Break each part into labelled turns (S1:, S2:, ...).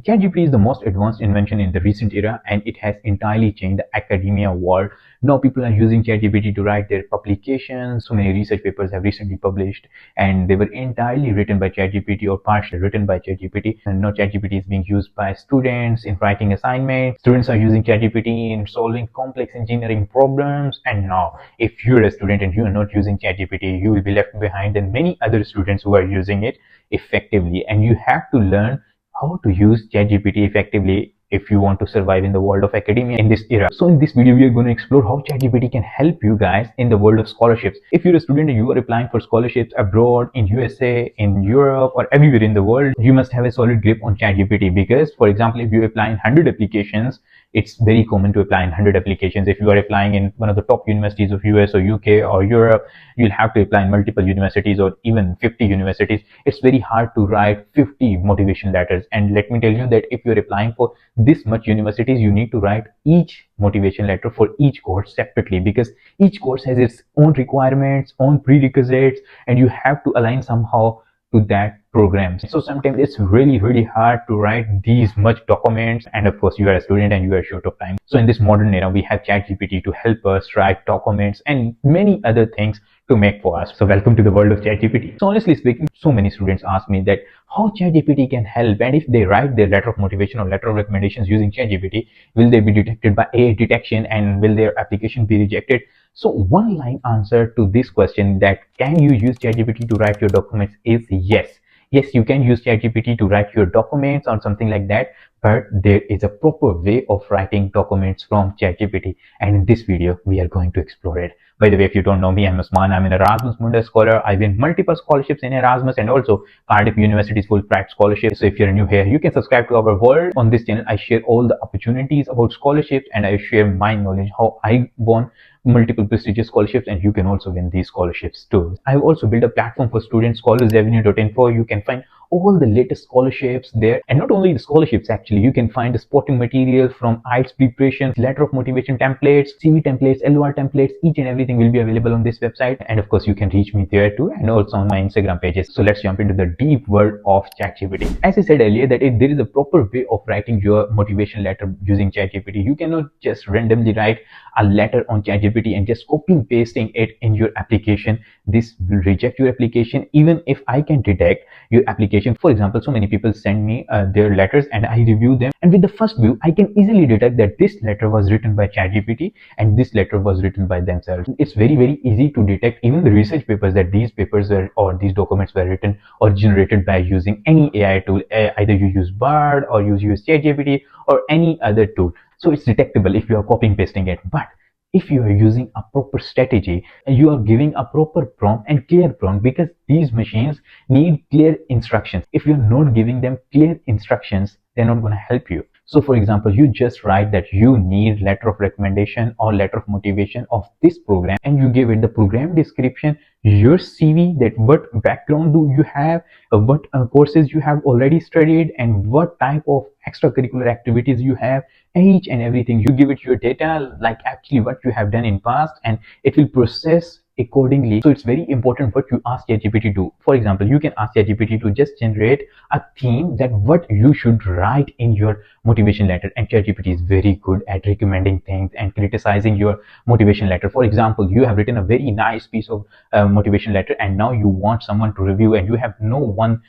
S1: ChatGPT is the most advanced invention in the recent era, and it has entirely changed the academia world. Now people are using ChatGPT to write their publications. So many research papers have recently published, and they were entirely written by ChatGPT or partially written by ChatGPT. And now ChatGPT is being used by students in writing assignments. Students are using ChatGPT in solving complex engineering problems. And now, if you're a student and you are not using ChatGPT, you will be left behind than many other students who are using it effectively. And you have to learn how to use ChatGPT effectively if you want to survive in the world of academia in this era. So in this video, we are going to explore how ChatGPT can help you guys in the world of scholarships. If you're a student and you are applying for scholarships abroad, in USA, in Europe, or everywhere in the world, you must have a solid grip on ChatGPT, because, for example, if you apply in 100 applications, it's very common to apply in 100 applications. If you are applying in one of the top universities of US or UK or Europe, you'll have to apply in multiple universities or even 50 universities. It's very hard to write 50 motivation letters. And let me tell you that if you're applying for this much universities, you need to write each motivation letter for each course separately, because each course has its own requirements, own prerequisites, and you have to align somehow to that program. So sometimes it's really hard to write these much documents, and of course you are a student and you are short of time. So in this modern era, we have ChatGPT to help us write documents and many other things to make for us. So welcome to the world of ChatGPT. So honestly speaking, so many students ask me that how ChatGPT can help, and if they write their letter of motivation or letter of recommendations using ChatGPT, will they be detected by AI detection and will their application be rejected? So one line answer to this question, that can you use ChatGPT to write your documents, is yes. Yes, you can use ChatGPT to write your documents or something like that, but there is a proper way of writing documents from ChatGPT, and in this video we are going to explore it. By the way, if you don't know me, I'm Usman. I'm an Erasmus Mundus scholar. I win multiple scholarships in Erasmus and also Cardiff University's Fulbright scholarship. So if you're new here, you can subscribe to our world. On this channel, I share all the opportunities about scholarships, and I share my knowledge, how I won multiple prestigious scholarships, and you can also win these scholarships too. I've also built a platform for students, scholars.avenue.info. You can find all the latest scholarships there, and not only the scholarships, actually you can find the supporting material from IELTS preparation, letter of motivation templates, CV templates, LOR templates. Each and everything will be available on this website, and of course you can reach me there too, and also on my Instagram pages. So let's jump into the deep world of ChatGPT. As I said earlier, that if there is a proper way of writing your motivation letter using ChatGPT, you cannot just randomly write a letter on ChatGPT and just copy and pasting it in your application. This will reject your application, even if I can detect your application. For example, so many people send me their letters and I review them, and with the first view I can easily detect that this letter was written by ChatGPT and this letter was written by themselves. It's very easy to detect even the research papers, that these papers were, or these documents were written or generated by using any AI tool. Either you use Bard or you use ChatGPT or any other tool. So it's detectable if you are copying pasting it. But if you are using a proper strategy and you are giving a proper prompt and clear prompt, because these machines need clear instructions. If you're not giving them clear instructions, they're not going to help you. So for example, you just write that you need letter of recommendation or letter of motivation of this program, and you give it the program description, your CV, that what background do you have, what courses you have already studied, and what type of extracurricular activities you have, each and everything. You give it your data, like actually what you have done in past, and it will process accordingly. So it's very important what you ask ChatGPT to do. For example, you can ask ChatGPT to just generate a theme, that what you should write in your motivation letter, and ChatGPT is very good at recommending things and criticizing your motivation letter. For example, you have written a very nice piece of motivation letter, and now you want someone to review, and you have no one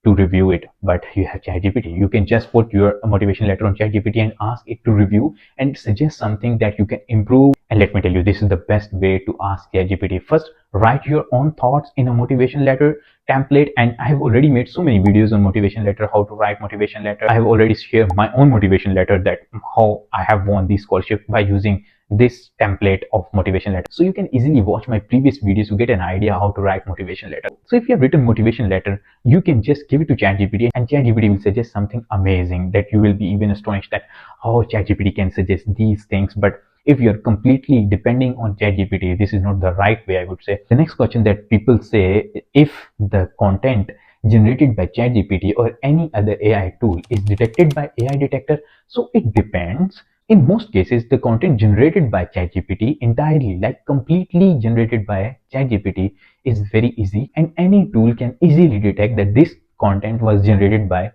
S1: to review it, but you have ChatGPT. You can just put your motivation letter on ChatGPT and ask it to review and suggest something that you can improve. And let me tell you, this is the best way to ask ChatGPT. First, write your own thoughts in a motivation letter template, and I have already made so many videos on motivation letter, how to write motivation letter. I have already shared my own motivation letter, that how I have won this scholarship by using this template of motivation letter. So you can easily watch my previous videos to get an idea how to write motivation letter. So if you have written motivation letter, you can just give it to ChatGPT, and ChatGPT will suggest something amazing that you will be even astonished that how ChatGPT can suggest these things. But if you're completely depending on ChatGPT, this is not the right way, I would say. The next question that people say, if the content generated by ChatGPT or any other AI tool is detected by AI detector. So it depends. In most cases, the content generated by ChatGPT entirely, like completely generated by ChatGPT, is very easy, and any tool can easily detect that this content was generated by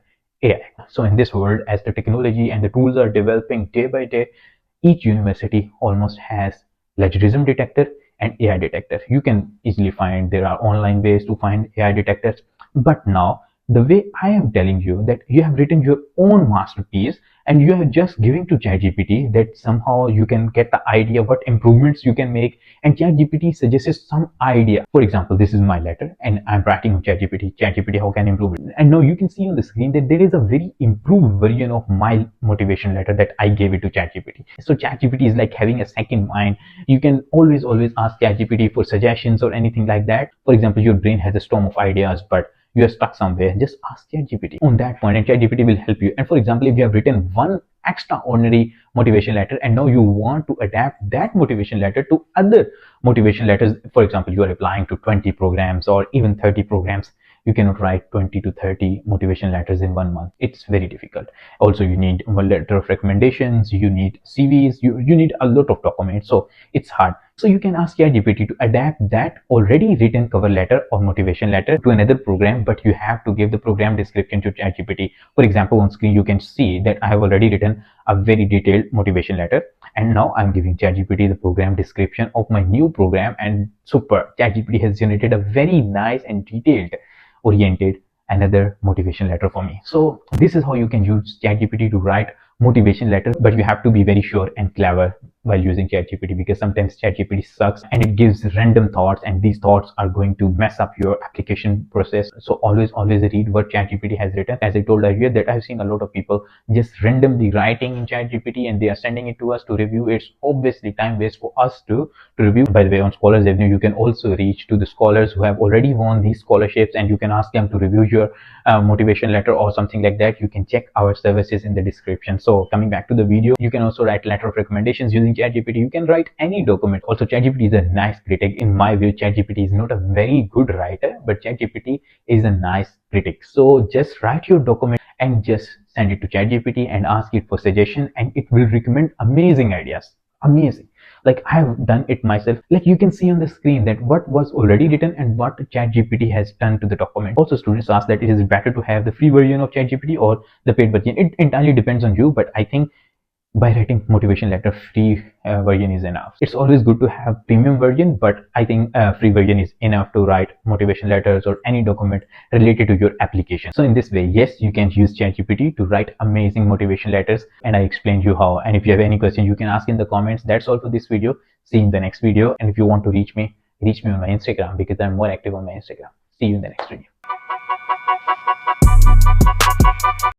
S1: AI. So in this world, as the technology and the tools are developing day by day, each university almost has plagiarism detector and AI detector. You can easily find there are online ways to find AI detectors. But now the way I am telling you that you have written your own masterpiece and you are just giving to ChatGPT that somehow you can get the idea what improvements you can make, and ChatGPT suggests some idea. For example, this is my letter and I'm writing on ChatGPT. ChatGPT, how can I improve it? And now you can see on the screen that there is a very improved version of my motivation letter that I gave it to ChatGPT. So ChatGPT is like having a second mind. You can always ask ChatGPT for suggestions or anything like that. For example, your brain has a storm of ideas, but you are stuck somewhere. Just ask ChatGPT on that point, and ChatGPT will help you. And for example, if you have written one extraordinary motivation letter and now you want to adapt that motivation letter to other motivation letters, for example, you are applying to 20 programs or even 30 programs, you cannot write 20 to 30 motivation letters in 1 month. It's very difficult. Also, you need a letter of recommendations, you need CVs, you need a lot of documents, so it's hard. So you can ask ChatGPT to adapt that already written cover letter or motivation letter to another program, but you have to give the program description to ChatGPT. For example, on screen you can see that I have already written a very detailed motivation letter, and now I'm giving ChatGPT the program description of my new program, and super, ChatGPT has generated a very nice and detailed oriented another motivation letter for me. So this is how you can use ChatGPT to write motivation letters, but you have to be very sure and clever while using ChatGPT, because sometimes ChatGPT sucks and it gives random thoughts, and these thoughts are going to mess up your application process. So always read what ChatGPT has written. As I told earlier, that I've seen a lot of people just randomly writing in ChatGPT and they are sending it to us to review. It's obviously time waste for us to review. By the way, on Scholars Avenue, you can also reach to the scholars who have already won these scholarships, and you can ask them to review your motivation letter or something like that. You can check our services in the description. So coming back to the video, you can also write letter of recommendations using ChatGPT. You can write any document. Also, ChatGPT is a nice critic. In my view, ChatGPT is not a very good writer, but ChatGPT is a nice critic. So just write your document and just send it to ChatGPT and ask it for suggestion, and it will recommend amazing ideas. Amazing. Like I have done it myself. Like you can see on the screen that what was already written and what ChatGPT has done to the document. Also, students ask that it is better to have the free version of ChatGPT or the paid version. It entirely depends on you, but I think by writing motivation letter, free version is enough. It's always good to have premium version, but I think free version is enough to write motivation letters or any document related to your application. So in this way, yes, you can use ChatGPT to write amazing motivation letters, and I explained you how. And if you have any question, you can ask in the comments. That's all for this video. See you in the next video. And if you want to reach me on my Instagram, because I'm more active on my Instagram. See you in the next video.